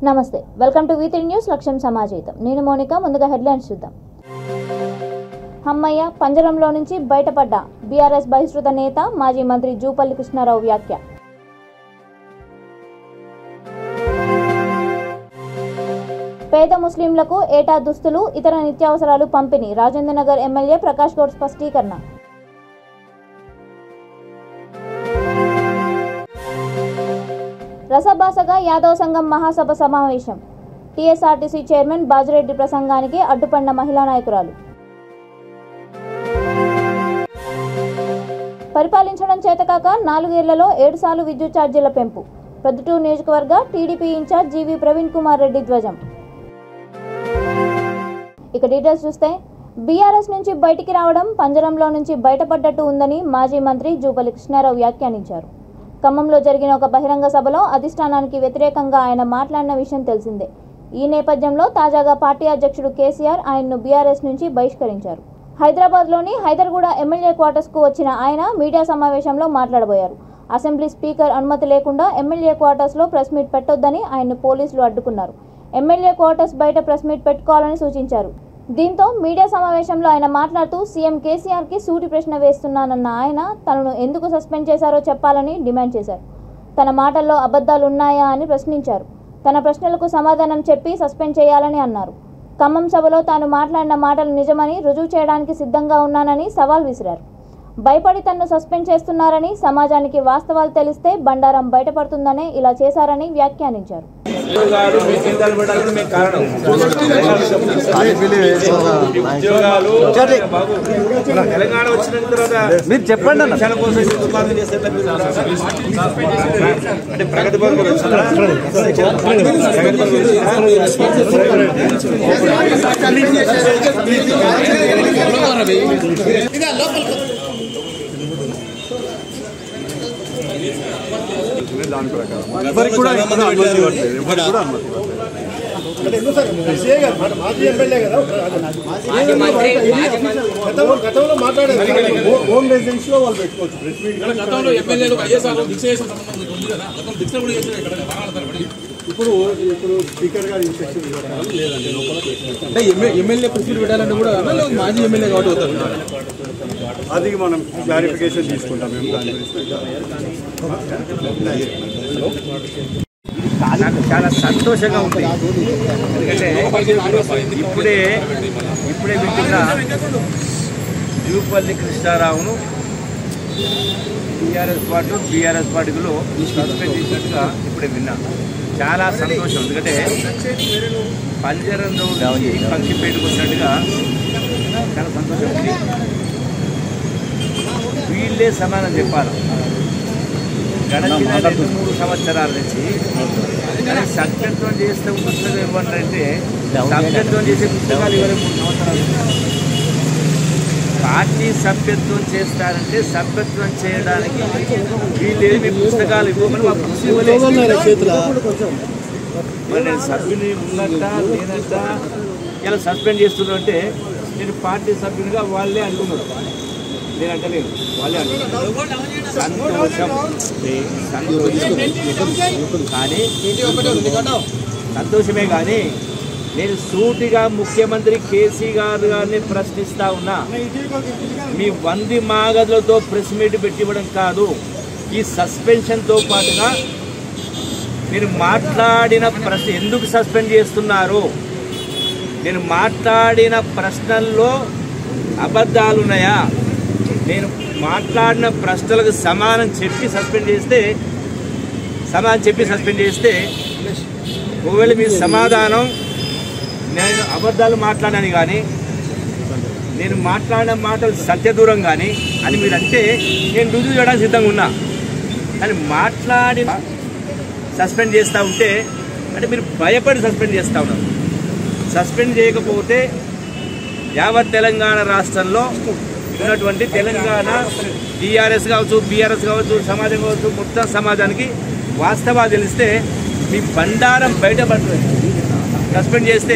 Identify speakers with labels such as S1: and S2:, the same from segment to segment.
S1: నమస్తే welcome to V3 news లక్ష్యం సమాజేతం నేను మోనికా ముందుగా హెడ్లైన్స్ చూద్దాం హమ్మయ్య పంజరంలో నుంచి బయటపడ్డ బీఆర్ఎస్ బహిష్కృత నేత మాజీ మంత్రి జూపల్లి కృష్ణారావు వ్యాఖ్య పేద ముస్లింలకు ఏటా దుస్తులు ఇతర నిత్యావసరాలు పంపిణీ రాజేంద్రనగర్ ఎమ్మెల్యే ప్రకాష్ గౌడ్ స్పష్టీకరణ రసభాసగా యాదవ సంఘం మహాసభ సమావేశం టీఎస్ఆర్టీసీ చైర్మన్ బాజిరెడ్డి ప్రసంగానికి అడ్డుపడిన మహిళా నాయకురాలు పరిపాలించడం చేతకాక 4 ఏళ్లలో 7 సార్లు విద్యుత్ ఛార్జీల పెంపు ప్రొద్దుటూరు నియోజకవర్గ TDP incharge GV Praveen Kumar Reddy ధ్వజం ఇక డీటెయిల్స్ చూస్తే బీఆర్ఎస్ నుంచి బయటికి రావడం పంజరంలో నుంచి బయటపడ్డట్టు ఉందని మాజీ మంత్రి జూపల్లి కృష్ణారావు వ్యాఖ్యానించారు ఖమ్మంలో జరిగిన ఒక బహిరంగ సభలో అధిష్టానానికి వ్యతిరేకంగా ఆయన మాట్లాడిన విషయం తెలిసిందే ఈ నేపథ్యంలో తాజాగా పార్టీ అధ్యక్షుడు కేసీఆర్ ఆయన్ను బీఆర్ఎస్ నుంచి బహిష్కరించారు హైదరాబాద్లోని హైదర్గూడ ఎమ్మెల్యే క్వార్టర్స్కు వచ్చిన ఆయన మీడియా సమావేశంలో మాట్లాడబోయారు అసెంబ్లీ స్పీకర్ అనుమతి లేకుండా ఎమ్మెల్యే క్వార్టర్స్లో ప్రెస్ మీట్ పెట్టొద్దని ఆయన్ను పోలీసులు అడ్డుకున్నారు ఎమ్మెల్యే క్వార్టర్స్ బయట ప్రెస్ మీట్ పెట్టుకోవాలని సూచించారు దీంతో మీడియా సమావేశంలో ఆయన మాట్లాడుతూ సీఎం కేసీఆర్కి సూటి ప్రశ్న వేస్తున్నానన్న ఆయన తనను ఎందుకు సస్పెండ్ చేశారో చెప్పాలని డిమాండ్ చేశారు తన మాటల్లో అబద్ధాలు ఉన్నాయా అని ప్రశ్నించారు తన ప్రశ్నలకు సమాధానం చెప్పి సస్పెండ్ చేయాలని అన్నారు ఖమ్మం సభలో తాను మాట్లాడిన మాటలు నిజమని రుజువు చేయడానికి సిద్ధంగా ఉన్నానని సవాల్ విసిరారు భయపడి తనను సస్పెండ్ చేస్తున్నారని సమాజానికి వాస్తవాలు తెలిస్తే బండారం బయటపడుతుందనే ఇలా చేశారని వ్యాఖ్యానించారు
S2: దాని ప్రకారం ఎవరికి కూడా గతంలో మాట్లాడారు హోమ్ రెసిడెన్స్ లో వాళ్ళు పెట్టుకోవచ్చు ఇప్పుడు స్పీకర్ గారు ఇన్స్ట్రక్షన్ ఇవ్వడం లేదండి అంటే ఎమ్మెల్యే ప్రెస్ మీట్ పెట్టాలంటే కూడా మాజీ ఎమ్మెల్యే కాబట్టి అవుతారు అది మనం క్లారిఫికేషన్ తీసుకుంటాం మేము
S3: నాకు చాలా సంతోషంగా ఉంది ఎందుకంటే ఇప్పుడే వింటున్న జూపల్లి కృష్ణారావును బీఆర్ఎస్ పార్టీలో సస్పెండ్ చేసినట్టుగా ఇప్పుడే విన్నా చాలా సంతోషం ఎందుకంటే పంజరంలో పక్షి బయటకు వచ్చినట్టుగా చాలా సంతోషం ఉంది వీళ్ళే సమాధానం చెప్పాలి గడిచిన 2-3 సంవత్సరాల నుంచి సభ్యత్వం చేస్తే పుస్తకం ఇవ్వాలంటే సభ్యత్వం చేసే పుస్తకాలు ఇవ్వలేదు 3 సంవత్సరాలు పార్టీ సభ్యత్వం చేస్తారంటే సభ్యత్వం చేయడానికి వీళ్ళేమి పుస్తకాలు ఇవ్వమని మా మరి నేను సభ్యుని ఉన్నట్ట లేనట్ట ఇలా సస్పెండ్ చేస్తున్నారంటే నేను పార్టీ సభ్యునిగా వాళ్ళే అనుకున్నారు నేనంటే లేదు వాళ్ళే అనుకున్నారు కానీ సంతోషమే కానీ నేను సూటిగా ముఖ్యమంత్రి కేసీఆర్ గారిని ప్రశ్నిస్తా ఉన్నా మీ 100 మాగదులతో ప్రెస్ మీట్ పెట్టివ్వడం కాదు ఈ సస్పెన్షన్తో పాటుగా మీరు మాట్లాడిన ప్రశ్న ఎందుకు సస్పెండ్ చేస్తున్నారు నేను మాట్లాడిన ప్రశ్నల్లో అబద్ధాలు ఉన్నాయా నేను మాట్లాడిన ప్రశ్నలకు సమాధానం చెప్పి సస్పెండ్ చేస్తే ఒకవేళ మీ సమాధానం నేను అబద్ధాలు మాట్లాడాను కానీ నేను మాట్లాడిన మాటలు సత్యదూరం కానీ అని మీరంటే నేను రుజువు చేయడానికి సిద్ధంగా ఉన్నా కానీ మాట్లాడి సస్పెండ్ చేస్తూ ఉంటే అంటే మీరు భయపడి సస్పెండ్ చేస్తూ ఉన్నారు సస్పెండ్ చేయకపోతే యావత్ తెలంగాణ రాష్ట్రంలో ఉన్నటువంటి తెలంగాణ టీఆర్ఎస్ కావచ్చు బీఆర్ఎస్ కావచ్చు సమాజం కావచ్చు మొత్తం సమాజానికి వాస్తవాలు తెలిస్తే మీ బండారం బయటపడుతుంది సస్పెండ్ చేస్తే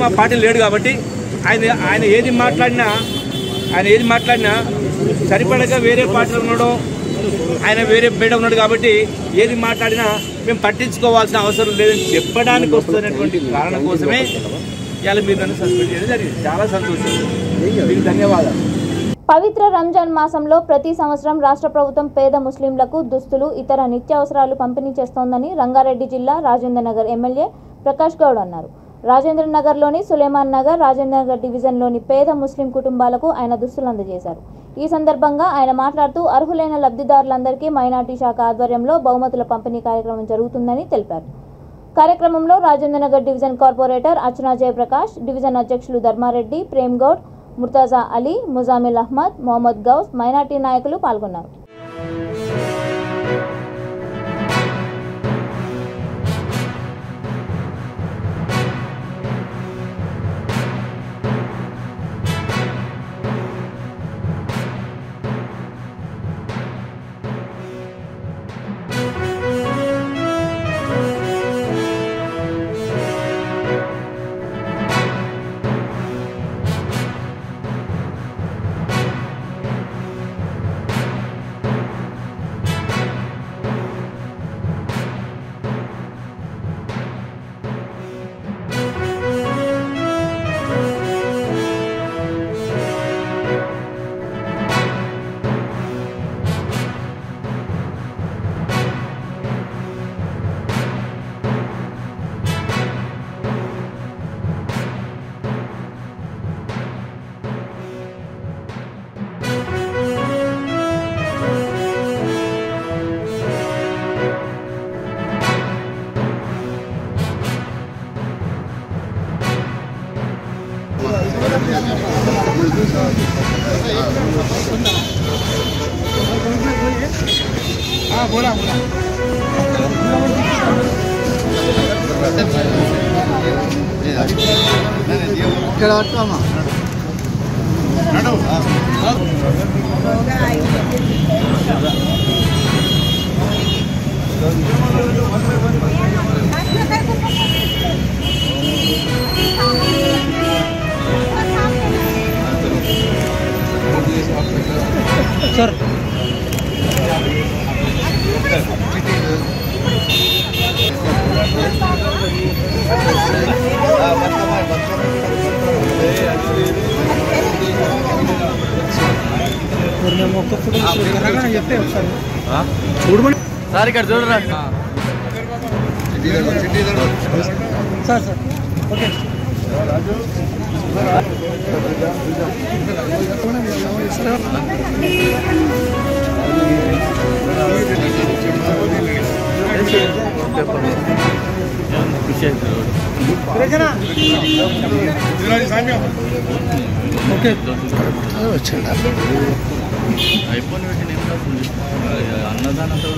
S3: మా పార్టీ లేడు కాబట్టి ఆయన ఏది మాట్లాడినా సరిపడగా వేరే పార్టీలో ఉన్నాడో ఆయన వేరే బయట ఉన్నాడు కాబట్టి ఏది మాట్లాడినా మేము పట్టించుకోవాల్సిన అవసరం లేదని చెప్పడానికి వస్తున్నటువంటి కారణం కోసమే ఇవాళ మీరు నన్ను సస్పెండ్ చేయడం జరిగింది. చాలా సంతోషం, మీకు ధన్యవాదాలు.
S1: పవిత్ర రంజాన్ మాసంలో ప్రతి సంవత్సరం రాష్ట్ర ప్రభుత్వం పేద ముస్లింలకు దుస్తులు, ఇతర నిత్యావసరాలు పంపిణీ చేస్తోందని రంగారెడ్డి జిల్లా రాజేంద్రనగర్ ఎమ్మెల్యే ప్రకాష్ గౌడ్ అన్నారు. రాజేంద్రనగర్లోని సులేమాన్ నగర్, రాజేంద్రనగర్ డివిజన్లోని పేద ముస్లిం కుటుంబాలకు ఆయన దుస్తులు అందజేశారు. ఈ సందర్భంగా ఆయన మాట్లాడుతూ అర్హులైన లబ్ధిదారులందరికీ మైనార్టీ శాఖ ఆధ్వర్యంలో బహుమతుల పంపిణీ కార్యక్రమం జరుగుతుందని తెలిపారు. కార్యక్రమంలో రాజేంద్రనగర్ డివిజన్ కార్పొరేటర్ అర్చనా జయప్రకాష్, డివిజన్ అధ్యక్షులు ధర్మారెడ్డి, ప్రేమ్ గౌడ్, ముర్తజా అలీ, ముజామిల్ అహ్మద్, మొహమ్మద్ గౌస్, మైనార్టీ నాయకులు పాల్గొన్నారు.
S2: बोला सर సార్ ఇక్కడ చూడరా సార్ సార్ ఓకే ఓకే
S4: అయిపోయిన అన్నదానంతో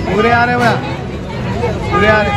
S2: पूरे आ रहे भैया पूरे आ रहे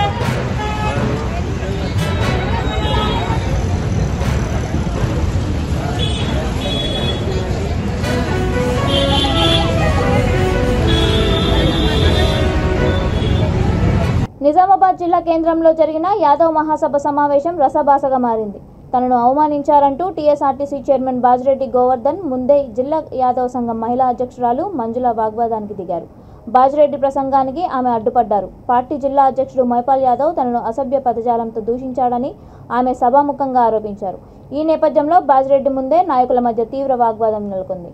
S1: నిజామాబాద్ జిల్లా కేంద్రంలో జరిగిన యాదవ్ మహాసభ సమావేశం రసభాసగా మారింది. తనను అవమానించారంటూ టీఎస్ఆర్టీసీ చైర్మన్ బాజిరెడ్డి గోవర్ధన్ ముందే జిల్లా యాదవ్ సంఘం మహిళా అధ్యక్షురాలు మంజుల వాగ్వాదానికి దిగారు. బాజిరెడ్డి ప్రసంగానికి ఆమె అడ్డుపడ్డారు. పార్టీ జిల్లా అధ్యక్షుడు మైపాల్ యాదవ్ తనను అసభ్య పదజాలంతో దూషించాడని ఆమె సభాముఖంగా ఆరోపించారు. ఈ నేపథ్యంలో బాజిరెడ్డి ముందే నాయకుల మధ్య తీవ్ర వాగ్వాదం నెలకొంది.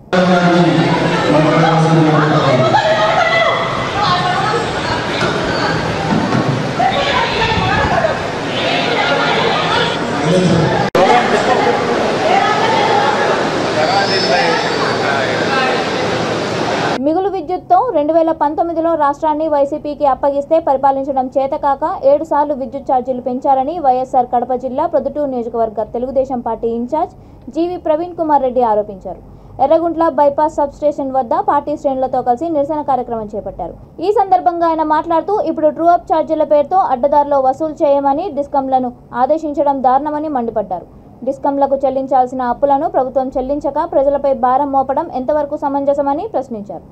S1: మిగులు విద్యుత్తో 2019లో రాష్ట్రాన్ని వైసీపీకి అప్పగిస్తే పరిపాలించడం చేతకాక 7 సార్లు విద్యుత్ ఛార్జీలు పెంచారని వైఎస్ఆర్ కడప జిల్లా ప్రొద్దుటూరు నియోజకవర్గ తెలుగుదేశం పార్టీ ఇన్ఛార్జ్ జీవి ప్రవీణ్ కుమార్ రెడ్డి ఆరోపించారు. ఎర్రగుంట్ల బైపాస్ సబ్ స్టేషన్ వద్ద పార్టీ శ్రేణులతో కలిసి నిరసన కార్యక్రమం చేపట్టారు. ఈ సందర్భంగా ఆయన మాట్లాడుతూ ఇప్పుడు ట్రూ అప్ ఛార్జీల పేరుతో అడ్డదారిలో వసూలు చేయమని డిస్కంలను ఆదేశించడం దారుణమని మండిపడ్డారు. డిస్కంలకు చెల్లించాల్సిన అప్పులను ప్రభుత్వం చెల్లించక ప్రజలపై భారం మోపడం ఎంతవరకు సమంజసమని ప్రశ్నించారు.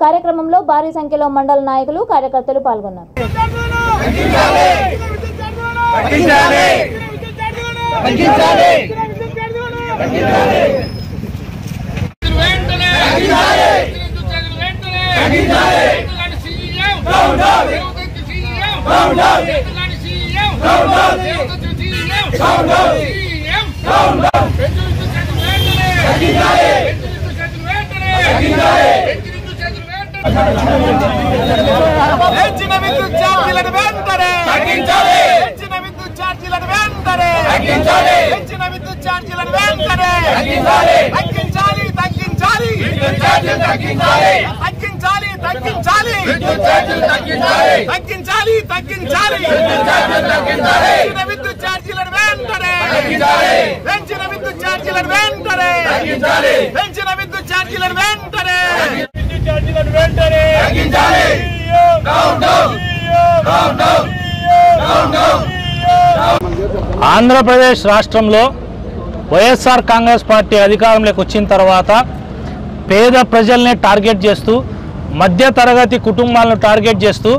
S1: కార్యక్రమంలో భారీ సంఖ్యలో మండల నాయకులు, కార్యకర్తలు పాల్గొన్నారు.
S4: ఆంధ్రప్రదేశ్ రాష్ట్రంలో వైఎస్ఆర్ కాంగ్రెస్ పార్టీ అధికారంలోకి వచ్చిన తర్వాత పేద ప్రజల్ని టార్గెట్ చేస్తూ మధ్యతరగతి కుటుంబాలను టార్గెట్ చేస్తూ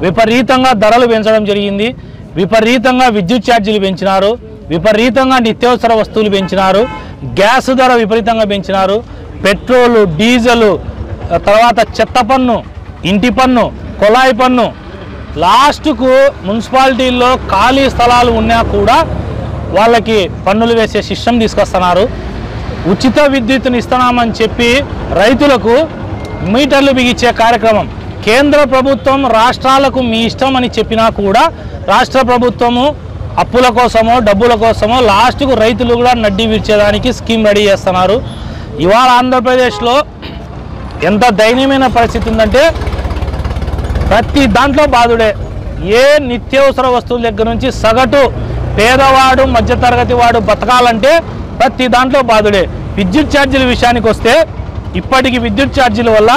S4: విపరీతంగా ధరలు పెంచడం జరిగింది. విపరీతంగా విద్యుత్ ఛార్జీలు పెంచినారు, విపరీతంగా నిత్యావసర వస్తువులు పెంచినారు, గ్యాస్ ధర విపరీతంగా పెంచినారు, పెట్రోలు, డీజిల్, తర్వాత చెత్త పన్ను, ఇంటి పన్ను, కొలాయి పన్ను, లాస్ట్కు మున్సిపాలిటీల్లో ఖాళీ స్థలాలు ఉన్నా కూడా వాళ్ళకి పన్నులు వేసే సిస్టమ్ తీసుకొస్తున్నారు. ఉచిత విద్యుత్తుని ఇస్తున్నామని చెప్పి రైతులకు మీటర్లు బిగించే కార్యక్రమం. కేంద్ర ప్రభుత్వం రాష్ట్రాలకు మీ ఇష్టం అని చెప్పినా కూడా రాష్ట్ర ప్రభుత్వము అప్పుల కోసమో డబ్బుల కోసమో లాస్ట్కు రైతులు కూడా నడ్డి విడిచేదానికి స్కీమ్ రెడీ చేస్తున్నారు. ఇవాళ ఆంధ్రప్రదేశ్లో ఎంత దయనీయమైన పరిస్థితి ఉందంటే ప్రతి దాంట్లో బాధుడే. ఏ నిత్యావసర వస్తువుల దగ్గర నుంచి సగటు పేదవాడు మధ్యతరగతి వాడు బతకాలంటే ప్రతి దాంట్లో బాధుడే. విద్యుత్ ఛార్జీల విషయానికి వస్తే ఇప్పటికి విద్యుత్ ఛార్జీల వల్ల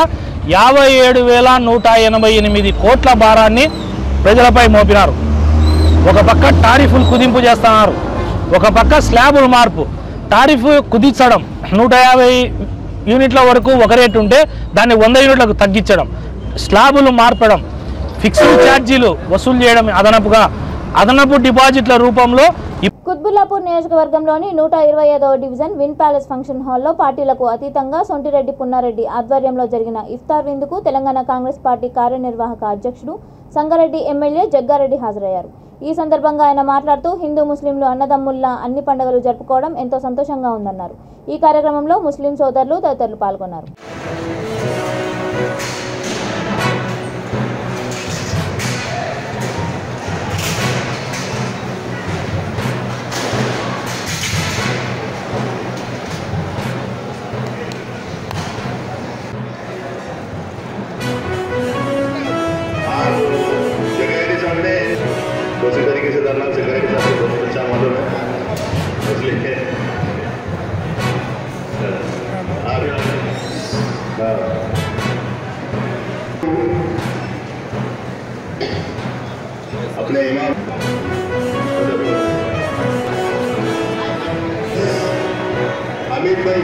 S4: 57,188 కోట్ల భారాన్ని ప్రజలపై మోపినారు. ఒక పక్క టారిఫ్లు కుదింపు చేస్తున్నారు, ఒక పక్క స్లాబుల మార్పు. టారిఫ్ కుదించడం 150 యూనిట్ల వరకు ఒక రేటు ఉంటే దాన్ని 100 యూనిట్లకు తగ్గించడం, స్లాబులు మార్పడం, ఫిక్స్డ్ ఛార్జీలు వసూలు చేయడం, అదనపు డిపాజిట్ల రూపంలో.
S1: కుత్బుల్లాపూర్ నియోజకవర్గంలోని 125వ డివిజన్ విన్ ప్యాలెస్ ఫంక్షన్ హాల్లో పార్టీలకు అతీతంగా సొంటిరెడ్డి పున్నారెడ్డి ఆధ్వర్యంలో జరిగిన ఇఫ్తార్ విందుకు తెలంగాణ కాంగ్రెస్ పార్టీ కార్యనిర్వాహక అధ్యక్షుడు సంగారెడ్డి ఎమ్మెల్యే జగ్గారెడ్డి హాజరయ్యారు. ఈ సందర్భంగా ఆయన మాట్లాడుతూ హిందూ ముస్లింలు అన్నదమ్ముల్లా అన్ని పండుగలు జరుపుకోవడం ఎంతో సంతోషంగా ఉందన్నారు. ఈ కార్యక్రమంలో ముస్లిం సోదరులు తదితరులు పాల్గొన్నారు.
S5: उसी तरीके से धरना सिगरेट के साथ बहुत अच्छा मालूम है, इसलिए अपने इमाम अमित भाई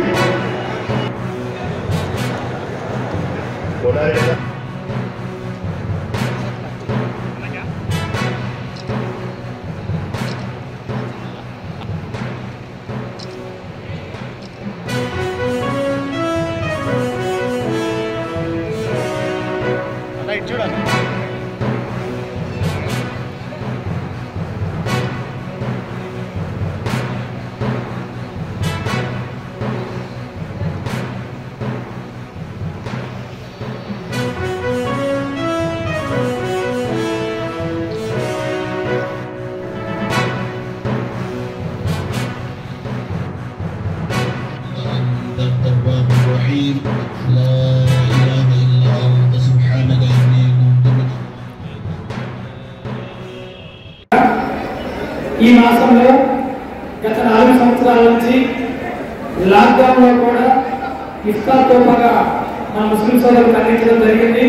S6: ఈ మాసంలో గత 4 సంవత్సరాల నుంచి లాక్డౌన్ లో కూడా ఇఫ్తార్ తోపగా మన ముస్లిం సోదరులకు అందించడం జరిగింది.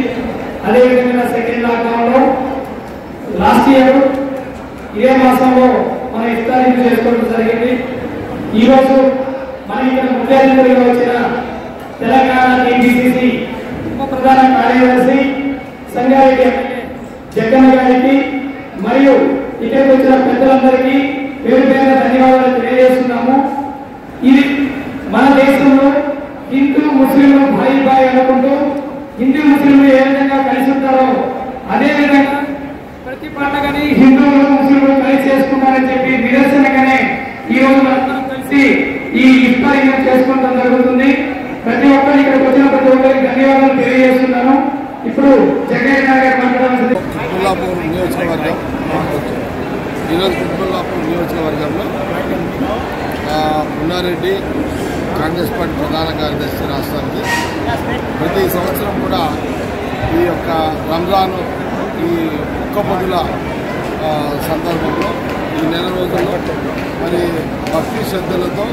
S6: అదేవిధంగా సెకండ్ లాక్డౌన్ లో లాస్ట్ ఇయర్ ఇదే మాసంలో మన ఇఫ్తార్ చేసుకోవడం జరిగింది. ఈ రోజు మన ఇక్కడ ముఖ్య అతిథిగా వచ్చిన తెలంగాణ టీపీసీసీ ఉప ప్రధాన కార్యదర్శి సంగారెడ్డి జగ్గన్న గారికి మరియు ఇక్కడికి వచ్చిన పెద్దలందరికీ పేరు పేరున ధన్యవాదాలు తెలియజేస్తున్నాము. ఇది మన దేశంలో హిందూ ముస్లింలు భాయి భాయి అనుకుంటూ హిందూ ముస్లింలు ఏ విధంగా కలిసి ఉంటారో అదే విధంగా ప్రతి పండుగని హిందువులు ముస్లింలు కలిసి చేసుకుంటారని చెప్పి నిదర్శనంగానే ఈ రోజు మనందరం కలిసి ఈ ఇఫ్తార్ చేసుకోవడం జరుగుతుంది. ప్రతి ఒక్కరు ఇక్కడికి వచ్చిన ప్రతి ఒక్కరికి ధన్యవాదాలు తెలియజేస్తున్నాను. ఇప్పుడు జగన్ గారు మాట్లాడాల్సింది.
S7: కుత్బుల్లాపూర్ నియోజకవర్గం ఈరోజు కుత్బుల్లాపూర్ నియోజకవర్గంలో మున్నారెడ్డి కాంగ్రెస్ పార్టీ ప్రధాన కార్యదర్శి రాష్ట్రానికి ప్రతి సంవత్సరం కూడా ఈ యొక్క రంజాన్ ఈ ఒక్క పొద్దుల సందర్భంలో ఈ నెల రోజుల్లో మరి భక్తి శ్రద్ధలతో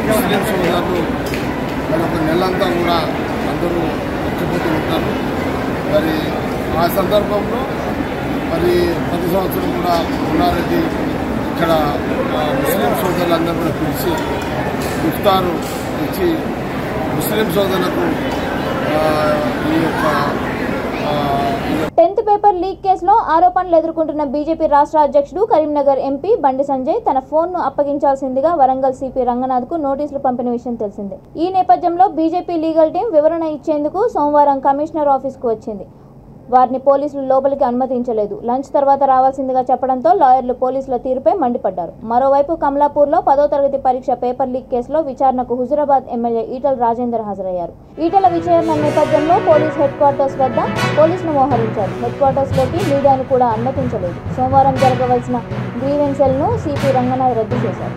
S7: ముస్లిం సోదరులు మరి ఒక నెలంతా కూడా అందరూ ఒక్కపొద్దు ఉంటారు. మరి ఆ సందర్భంలో మరి ప్రతి సంవత్సరం కూడా మున్నారెడ్డి ఇక్కడ ముస్లిం సోదరులందరూ కూడా పిలిచి ఇఫ్తారు ఇచ్చి ముస్లిం సోదరులకు ఈ యొక్క
S1: 10th పేపర్ లీక్ కేసులో ఆరోపణలు ఎదుర్కొంటున్న బీజేపీ రాష్ట్ర అధ్యక్షుడు కరీంనగర్ ఎంపీ బండి సంజయ్ తన ఫోన్ను అప్పగించాల్సిందిగా వరంగల్ సిపి రంగనాథ్కు నోటీసులు పంపిన విషయం తెలిసిందే. ఈ నేపథ్యంలో బీజేపీ లీగల్ టీం వివరణ ఇచ్చేందుకు సోమవారం కమిషనర్ ఆఫీస్కు వచ్చింది. వారిని పోలీసులు లోపలికి అనుమతించలేదు. లంచ్ తర్వాత రావాల్సిందిగా చెప్పడంతో లాయర్లు పోలీసుల తీరుపై మండిపడ్డారు. మరోవైపు కమలాపూర్లో 10వ తరగతి పరీక్ష పేపర్ లీక్ కేసులో విచారణకు హుజురాబాద్ ఎమ్మెల్యే ఈటల రాజేందర్ హాజరయ్యారు. ఈటల విచారణ నేపథ్యంలో పోలీస్ హెడ్ క్వార్టర్స్ వద్ద పోలీసులు మోహరించారు. హెడ్ క్వార్టర్స్లోకి మీడియాను కూడా అనుమతించలేదు. సోమవారం జరగవలసిన గ్రీవెన్సెల్ను సిపి రంగనాథ్ రద్దు చేశారు.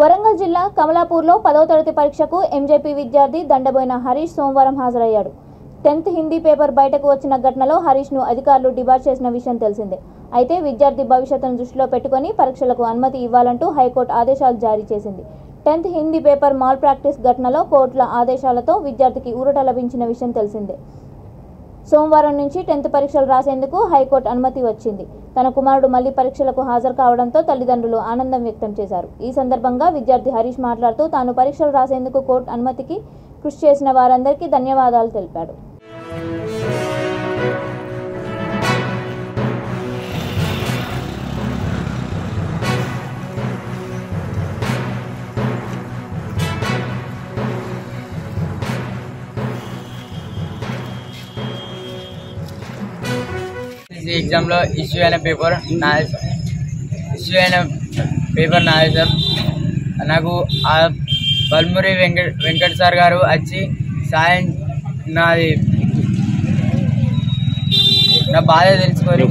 S1: వరంగల్ జిల్లా కమలాపూర్లో 10వ తరగతి పరీక్షకు ఎంజేపీ విద్యార్థి దండబోయిన హరీష్ సోమవారం హాజరయ్యాడు. 10th హిందీ పేపర్ బయటకు వచ్చిన ఘటనలో హరీష్ను అధికారులు డిబార్ చేసిన విషయం తెలిసిందే. అయితే విద్యార్థి భవిష్యత్తును దృష్టిలో పెట్టుకుని పరీక్షలకు అనుమతి ఇవ్వాలంటూ హైకోర్టు ఆదేశాలు జారీ చేసింది. 10th Hindi paper mall practice ఘటనలో కోర్టుల ఆదేశాలతో విద్యార్థికి ఊరట లభించిన విషయం తెలిసిందే. సోమవారం నుంచి 10th పరీక్షలు రాసేందుకు హైకోర్టు అనుమతి వచ్చింది. తన కుమారుడు మళ్లీ పరీక్షలకు హాజరు కావడంతో తల్లిదండ్రులు ఆనందం వ్యక్తం చేశారు. ఈ సందర్భంగా విద్యార్థి హరీష్ మాట్లాడుతూ తాను పరీక్షలు రాసేందుకు కోర్టు అనుమతికి కృషి చేసిన వారందరికీ ధన్యవాదాలు తెలిపాడు.
S8: ఎగ్జామ్లో ఇష్యూ అయిన పేపర్ నాదే సార్. నాకు ఆ బల్మురి వెంకట్ సార్ గారు వచ్చి సాయం నా బాధ తెలుసుకొని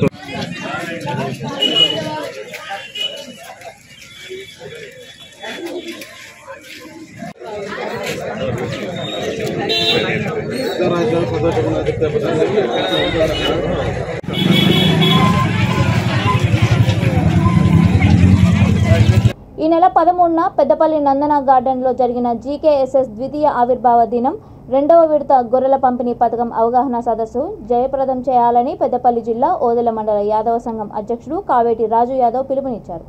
S1: ఈ నెల 13న పెద్దపల్లి నందన గార్డెన్లో జరిగిన జీకేఎస్ఎస్ ద్వితీయ ఆవిర్భావ దినం 2వ విడత గొర్రెల పంపిణీ పథకం అవగాహన సదస్సు జయప్రదం చేయాలని పెద్దపల్లి జిల్లా ఓదెల మండల యాదవ సంఘం అధ్యక్షుడు కావేటి రాజు యాదవ్ పిలుపునిచ్చారు.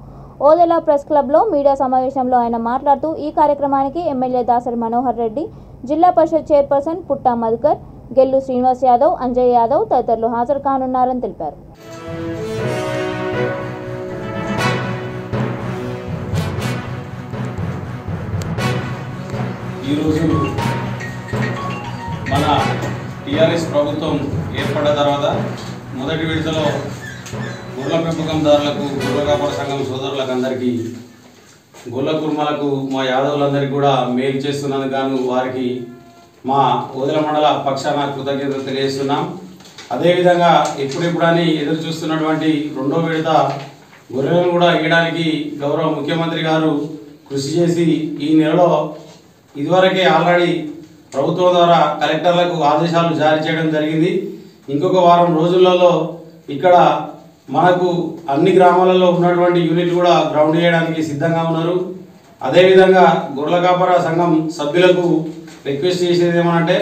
S1: ఓదెల ప్రెస్ క్లబ్లో మీడియా సమావేశంలో ఆయన మాట్లాడుతూ ఈ కార్యక్రమానికి ఎమ్మెల్యే దాసరి మనోహర్ రెడ్డి, జిల్లా పరిషత్ చైర్పర్సన్ పుట్టా మధుకర్, గెల్లు శ్రీనివాస్ యాదవ్, అంజయ్ యాదవ్ తదితరులు హాజరు కానున్నారని తెలిపారు.
S9: ఈరోజు మన టీఆర్ఎస్ ప్రభుత్వం ఏర్పడిన తర్వాత మొదటి విడతలో గొర్రెల పెంపకందారులకు గొర్రెల వ్యాపార సంఘం సోదరులకు అందరికీ గొల్ల కుర్మలకు మా యాదవులందరికీ కూడా మేలు చేస్తున్నందుకు గాను వారికి మా ఓదెల మండల పక్షాన కృతజ్ఞతలు తెలియజేస్తున్నాం. అదేవిధంగా ఎప్పుడెప్పుడని ఎదురు చూస్తున్నటువంటి రెండో విడత గొర్రెలను కూడా ఇవ్వడానికి గౌరవ ముఖ్యమంత్రి గారు కృషి చేసి ఈ నెలలో ఇదివరకే ఆల్రెడీ ప్రభుత్వం ద్వారా కలెక్టర్లకు ఆదేశాలు జారీ చేయడం జరిగింది. ఇంకొక వారం రోజులలో ఇక్కడ మనకు అన్ని గ్రామాలలో ఉన్నటువంటి యూనిట్ కూడా గ్రౌండ్ చేయడానికి సిద్ధంగా ఉన్నారు. అదేవిధంగా గొర్రెల కాపర సంఘం సభ్యులకు రిక్వెస్ట్ చేసేది ఏమనంటే,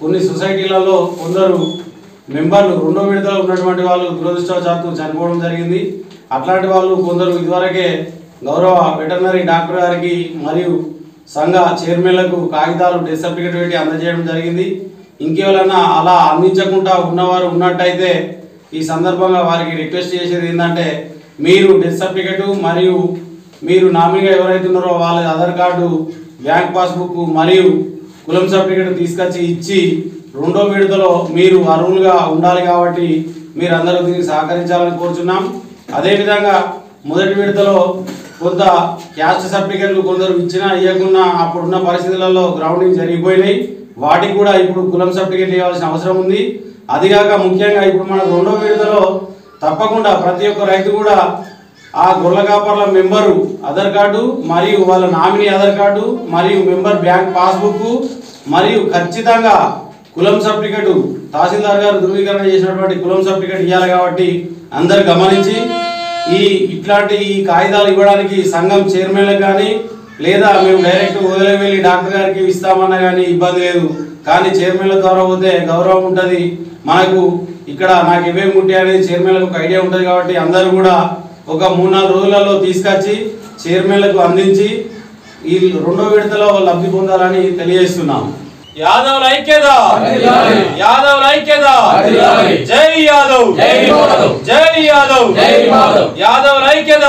S9: కొన్ని సొసైటీలలో కొందరు మెంబర్లు రెండో విడతలో ఉన్నటువంటి వాళ్ళు దురదృష్టవశాత్తు చనిపోవడం జరిగింది. అట్లాంటి వాళ్ళు కొందరు ఇదివరకే గౌరవ వెటర్నరీ డాక్టర్ గారికి మరియు సంఘ చైర్మన్లకు కాగితాలు డెత్ సర్టిఫికేట్ పెట్టి అందజేయడం జరిగింది. ఇంకేమైనా అలా అందించకుండా ఉన్నవారు ఉన్నట్టయితే ఈ సందర్భంగా వారికి రిక్వెస్ట్ చేసేది ఏంటంటే, మీరు డెత్ సర్టిఫికేట్ మరియు మీరు నామినీగా ఎవరైతే ఉన్నారో వాళ్ళ ఆధార్ కార్డు, బ్యాంక్ పాస్బుక్ మరియు కులం సర్టిఫికేట్ తీసుకొచ్చి ఇచ్చి రెండో విడతలో మీరు అర్హులుగా ఉండాలి. కాబట్టి మీరు అందరూ దీనికి సహకరించాలని కోరుచున్నాం. అదేవిధంగా మొదటి విడతలో కొంత క్యాస్ట్ సర్టిఫికేట్లు కొందరు ఇచ్చినా ఇవ్వకున్నా అప్పుడున్న పరిస్థితులలో గ్రౌండింగ్ జరిగిపోయినాయి. వాటికి కూడా ఇప్పుడు కులం సర్టిఫికేట్ ఇవ్వాల్సిన అవసరం ఉంది. అదిగాక ముఖ్యంగా ఇప్పుడు మన రెండో విడతలో తప్పకుండా ప్రతి ఒక్క రైతు కూడా ఆ గొర్రెల కాపర్ల మెంబరు ఆధార్ కార్డు మరియు వాళ్ళ నామినీ ఆధార్ కార్డు మరియు మెంబర్ బ్యాంక్ పాస్బుక్ మరియు ఖచ్చితంగా కులం సర్టిఫికేట్ తహసీల్దార్ గారు ధృవీకరణ చేసినటువంటి కులం సర్టిఫికేట్ ఇవ్వాలి. కాబట్టి అందరు గమనించి ఇట్లాంటి ఈ కాగితాలు ఇవ్వడానికి సంఘం చైర్మన్లకు కానీ లేదా మేము డైరెక్ట్ వదిలి వెళ్ళి డాక్టర్ గారికి ఇస్తామన్నా కానీ ఇబ్బంది లేదు. కానీ చైర్మన్ల ద్వారా పోతే గౌరవం ఉంటుంది. మనకు ఇక్కడ నాకు ఇవేమి ఉంటాయి అనేది చైర్మన్లకు ఒక ఐడియా ఉంటుంది. కాబట్టి అందరూ కూడా ఒక 3-4 రోజులలో తీసుకొచ్చి చైర్మన్లకు అందించి ఈ రెండో విడతలో లబ్ధి పొందాలని తెలియజేస్తున్నాం. యాదవ్ ఐక్యత, యాదవ్ ఐక్యత, జై యాదవ్, జై యాదవ్, యాదవ్ ఐక్యత.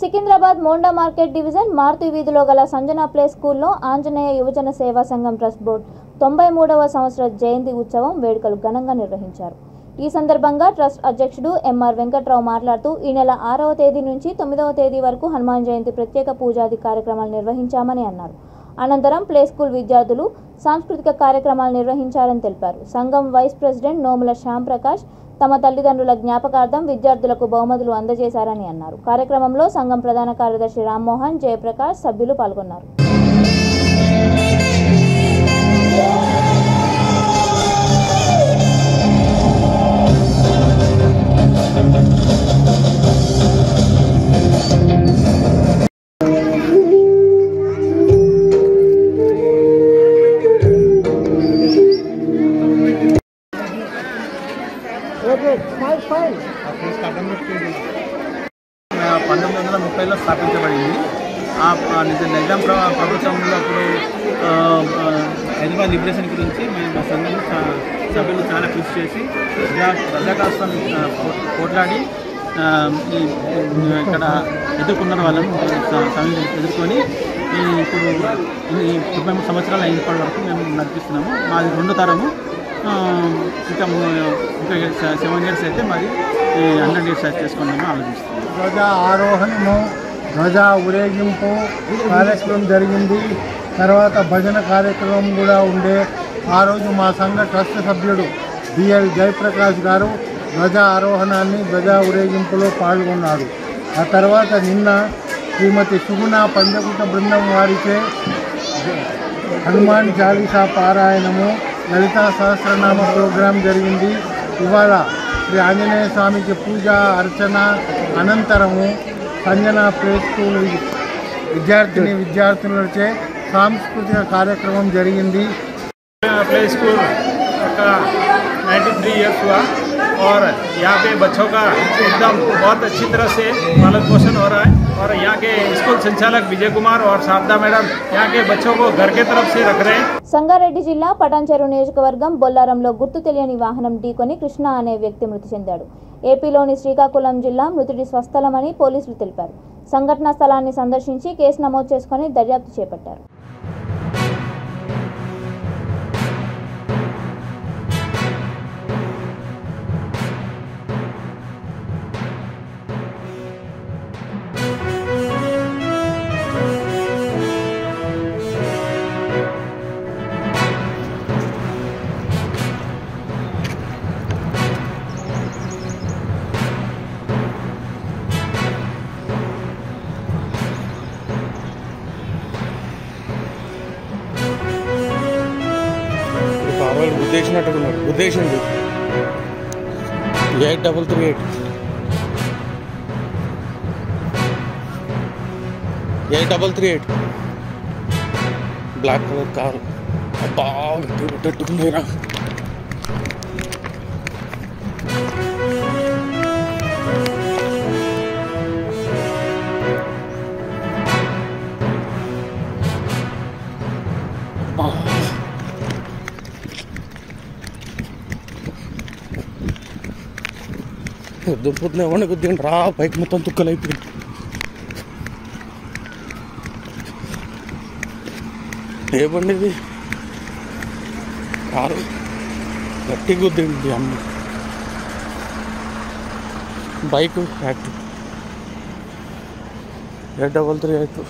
S1: సికింద్రాబాద్ మోండా మార్కెట్ డివిజన్ మారుతి వీధిలో గల సంజనా ప్లే స్కూల్లో ఆంజనేయ యువజన సేవా సంఘం ట్రస్ట్ బోర్డు 93వ సంవత్సర జయంతి ఉత్సవం వేడుకలు ఘనంగా నిర్వహించారు. ఈ సందర్భంగా ట్రస్ట్ అధ్యక్షుడు ఎంఆర్ వెంకట్రావు మాట్లాడుతూ ఈ నెల 6వ తేదీ నుంచి 9వ తేదీ వరకు హనుమాన్ జయంతి ప్రత్యేక పూజాది కార్యక్రమాలు నిర్వహించామని అన్నారు. అనంతరం ప్లే స్కూల్ విద్యార్థులు సాంస్కృతిక కార్యక్రమాలు నిర్వహించారని తెలిపారు. సంఘం వైస్ ప్రెసిడెంట్ నోముల శ్యామ్ ప్రకాష్ తమ తల్లిదండ్రుల జ్ఞాపకార్థం విద్యార్థులకు బహుమతులు అందజేశారని అన్నారు. కార్యక్రమంలో సంఘం ప్రధాన కార్యదర్శి రామ్మోహన్, జయప్రకాష్ సభ్యులు పాల్గొన్నారు.
S2: స్థాపించబడింది. నిజాం ప్రభుత్వంలో అప్పుడు హైదరాబాద్ లిబరేషన్ గురించి మా సంఘం సభ్యులు చాలా కృషి చేసి ప్రజాకాస్తం పోట్లాడి ఇక్కడ ఎదుర్కొన్న వాళ్ళను ఎదుర్కొని ఇప్పుడు 23 సంవత్సరాలు అయినప్పటి వరకు మేము నడిపిస్తున్నాము. మాది 2వ తరము. ఇంకా 7 years అయితే మాది 100 years చేసుకున్నాము ఆలోచిస్తున్నాము.
S7: ధ్వజా ఆరోహణము, ధ్వజా ఊరేగింపు కార్యక్రమం జరిగింది. తర్వాత భజన కార్యక్రమం కూడా ఉండే. ఆ రోజు మా సంఘ ట్రస్ట్ సభ్యుడు బిఎల్ జయప్రకాష్ గారు ధ్వజా ఆరోహణాన్ని, ధ్వజా ఊరేగింపులో పాల్గొన్నాడు. ఆ తర్వాత నిన్న శ్రీమతి సుగుణ పంచకుట బృందం వారిచే హనుమాన్ చాలీసా పారాయణము, లలితా సహస్రనామ ప్రోగ్రాం జరిగింది. ఇవాళ శ్రీ ఆంజనేయ స్వామికి పూజ అర్చన అనంతరము సంజనా ప్లే స్కూల్ విద్యార్థులచే सांस्कृतिक कार्यक्रम జరిగింది।
S10: प्ले स्कूल का 93 ईयर्स हुआ और यहाँ पे बच्चों का एकदम बहुत अच्छी तरह से पालन पोषण हो रहा है और यहाँ के स्कूल संचालक विजय कुमार और शारदा मैडम यहाँ के बच्चों को घर के तरफ से रख रहे हैं।
S1: సంగారెడ్డి జిల్లా పటాన్చెరు నియోజకవర్గం బొల్లారంలో గుర్తు తెలియని వాహనం ఢీకొని కృష్ణ అనే వ్యక్తి మృతి చెందాడు। ఏపీలోని శ్రీకాకుళం జిల్లా మృతుడి స్వస్థలమని పోలీసులు తెలిపారు। సంఘటనా స్థలాన్ని సందర్శించి కేసు నమోదు చేసుకుని దర్యాప్తు చేపట్టారు।
S11: వాళ్ళు గుద్దేసినట్టుకున్నాడు, గుద్దేసిండు. 8338 8338 బ్లాక్ కలర్ కారు. అబ్బా గట్టిగా పొద్దున ఎవరిని గుద్దిండు రా, బైక్ మొత్తం తుక్కలు అయిపోయింది. ఏ బండి ఇది? కారు గట్టి గుద్దింది అమ్మ. Bike factory 8338.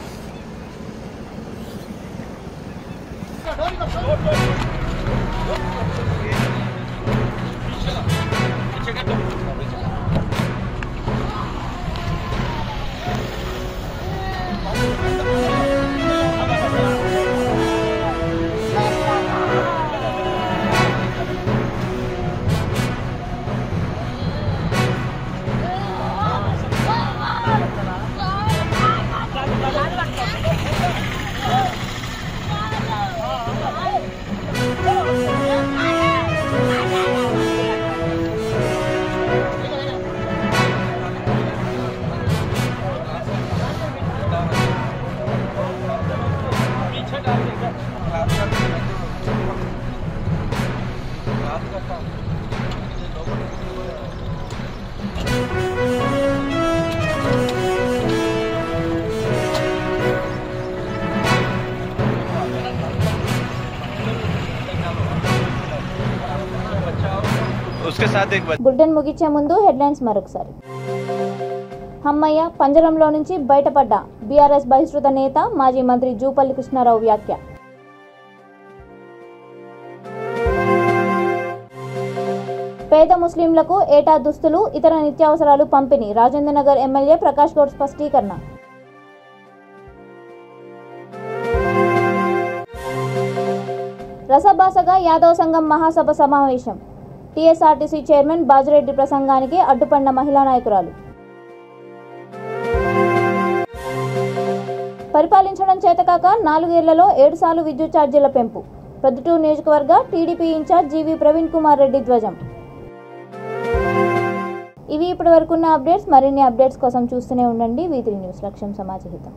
S1: బులెటిన్ ముగించే ముందు హెడ్లైన్స్ మరొకసారి. హమ్మయ్య, పంజరంలో నుంచి బయటపడ్డ బీఆర్ఎస్ బహిష్కృత నేత మాజీ మంత్రి జూపల్లి కృష్ణారావు వ్యాఖ్య. పేద ముస్లింలకు ఏటా దుస్తులు, ఇతర నిత్యావసరాలు పంపిణీ. రాజేంద్రనగర్ ఎమ్మెల్యే ప్రకాష్ గౌడ్ స్పష్టీకరణ. రసభాసగా యాదవ సంఘం మహాసభ సమావేశం. టీఎస్ఆర్టీసీ చైర్మన్ బాజిరెడ్డి ప్రసంగానికి అడ్డుపడిన మహిళా నాయకురాలు. పరిపాలించడం చేతకాక 4 ఏళ్లలో 7 సార్లు విద్యుత్ ఛార్జీల పెంపు. ప్రొద్దుటూరు నియోజకవర్గ TDP incharge GV Praveen Kumar Reddy ధ్వజం. ఇవి ఇప్పటి వరకున్న అప్డేట్స్. మరిన్ని అప్డేట్స్ కోసం చూస్తూనే ఉండండి V3 న్యూస్. లక్ష్యం సమాజహితం.